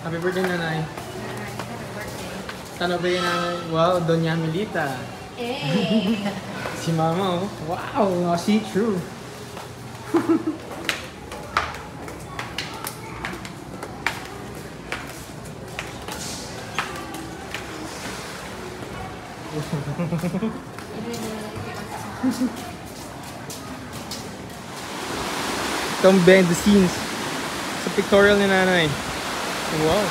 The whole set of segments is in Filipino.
Happy birthday, nanay. Sana ba yun, nanay? Wow, Doña Milita. Si mama, oh. Wow, see-through. Itong behind the scenes sa pictorial ni nanay. Wow.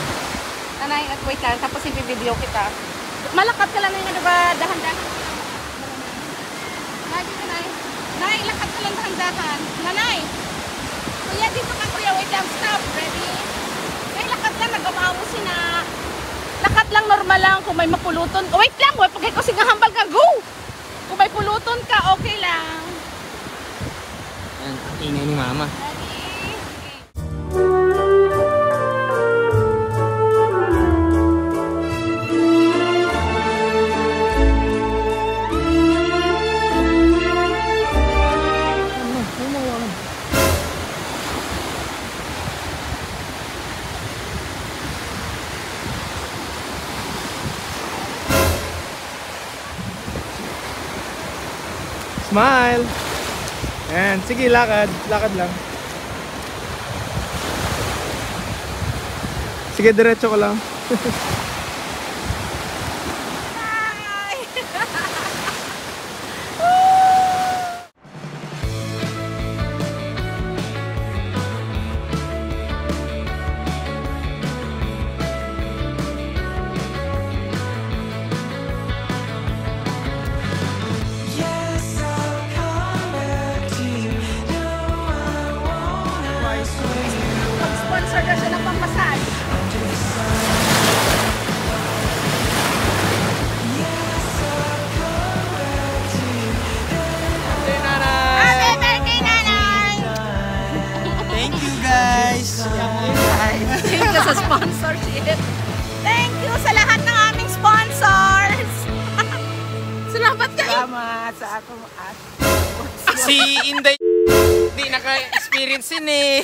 Nanay, at wait lang, tapos i-video kita. Malakad ka lang na yun, diba? Dahan-dahan. Lagi ka, Nay. Nay, lakad ka lang dahan-dahan. Nanay! Kuya, dito ka, kuya. Wait lang, stop. Ready? Nay, lakad lang, nag-umawo na. Lakad lang, normal lang. Kung may mapuluton. Oh, wait lang, wait, pagkay ko hambal ka, go! Kung may puluton ka, okay lang. Yan, ingay ni mama. Smile! Ayan, sige, lakad. Lakad lang. Sige, diretso ko lang. Sponsor na siya ng pampasahe. Hey, nanay! Happy birthday, nanay! Thank you, guys! Thank you sa sponsorship. Thank you sa lahat ng aming sponsors. Salamat kayo. Salamat sa akong at. Si Inday hindi naka-experience yun eh.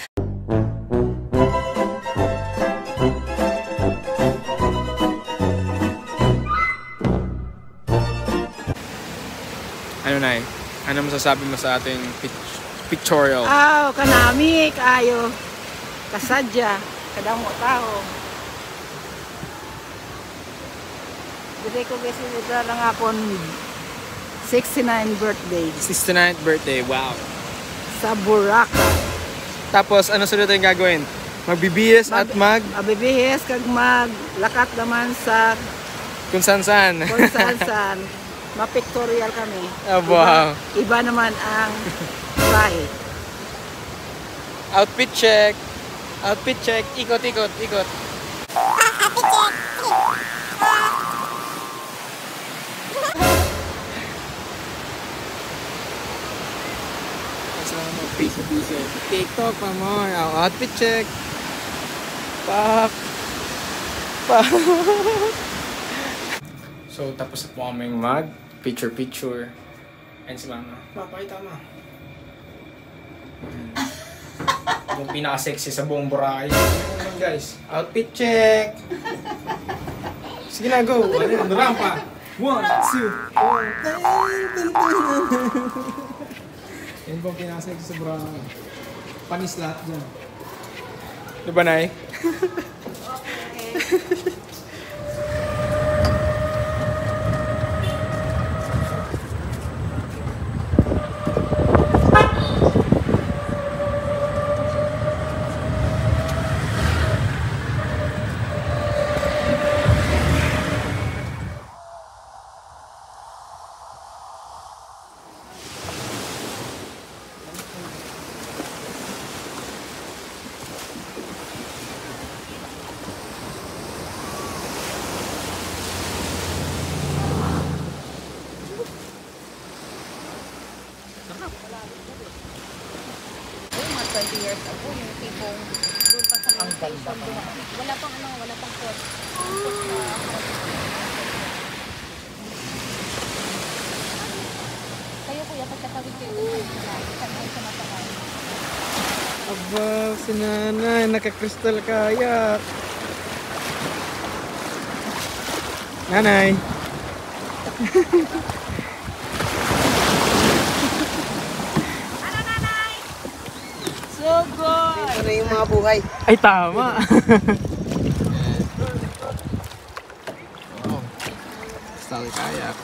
Ano, Nay? Ano masasabi mo sa ating pictorial? Kanami, kaayo. Kasadya, kadamo tao. Dire ko kasi ito lang akong 69 birthday 69th birthday, wow. sa Boracay. Tapos, ano sunod tayong gagawin? Magbibihis at Mabibihis kag maglakat naman sa kung saan-saan. kung saan-saan. Ma-pictorial kami. Oh, wow. Iba naman ang bahay. Outfit check. Outfit check. Ikot, ikot, ikot. Piso-piso. TikTok pa mo. Outfit check. Pak. Pak. So, tapos po kaming picture. And si mama. Papakita mo. Yung pinaka-sexy sa buong Boracay. Ano guys? Outfit check. Sige na, go. Ano, rampa. 1, 2, 3. Yan po ang pinaka-sexy sa Boracay. Panis lahat dyan. Diba, Nay? Okay. Mga 20 years ago, yung tipong doon pa sa main station, wala pang court. Kayo kuya, pagkatawid kayo doon sa masakay. Aba, si nanay, naka-crystal kayak. Nanay. Ano, nanay? So good. Ano yung mga buhay? Ay, tama. Oh. Style kayak.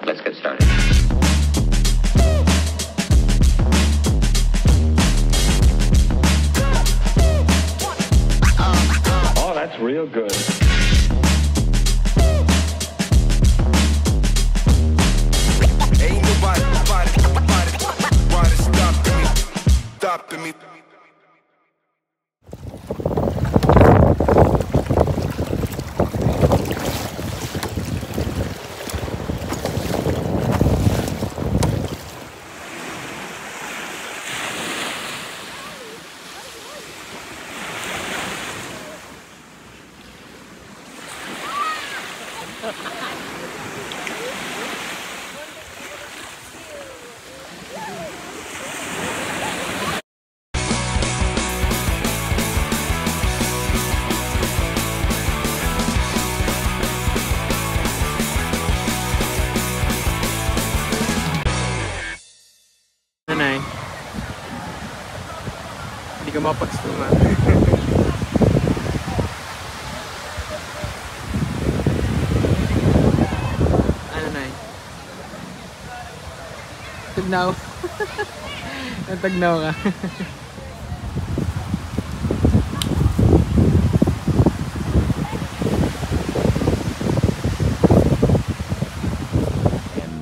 Let's get started. Oh, that's real good. Ain't nobody stopping me. Nanay. Hindi ka mapagsungan. Ano, Nay? Tagnaw. Natagnaw ka.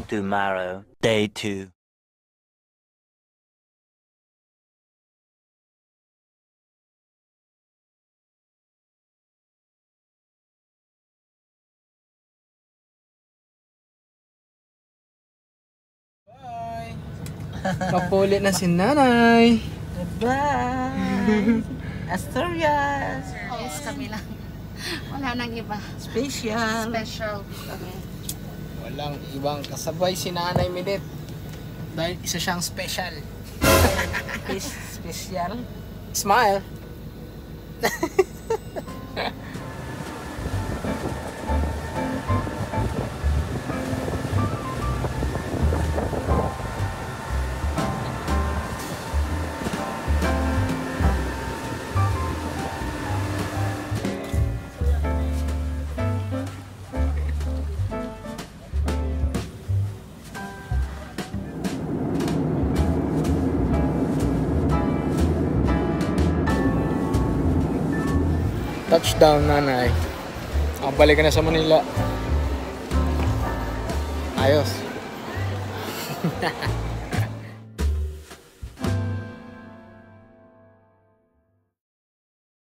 Tomorrow, day 2. Bye! Papuli na si Nanay. Bye! Asturias! Yes, kami lang. Wala nang iba. Special! Special kami. Walang ibang kasabay si Nanay Minit. Dahil isa siyang special. Special? Smile! Touchdown, Nanay. Balik ka na sa Manila. Ayos.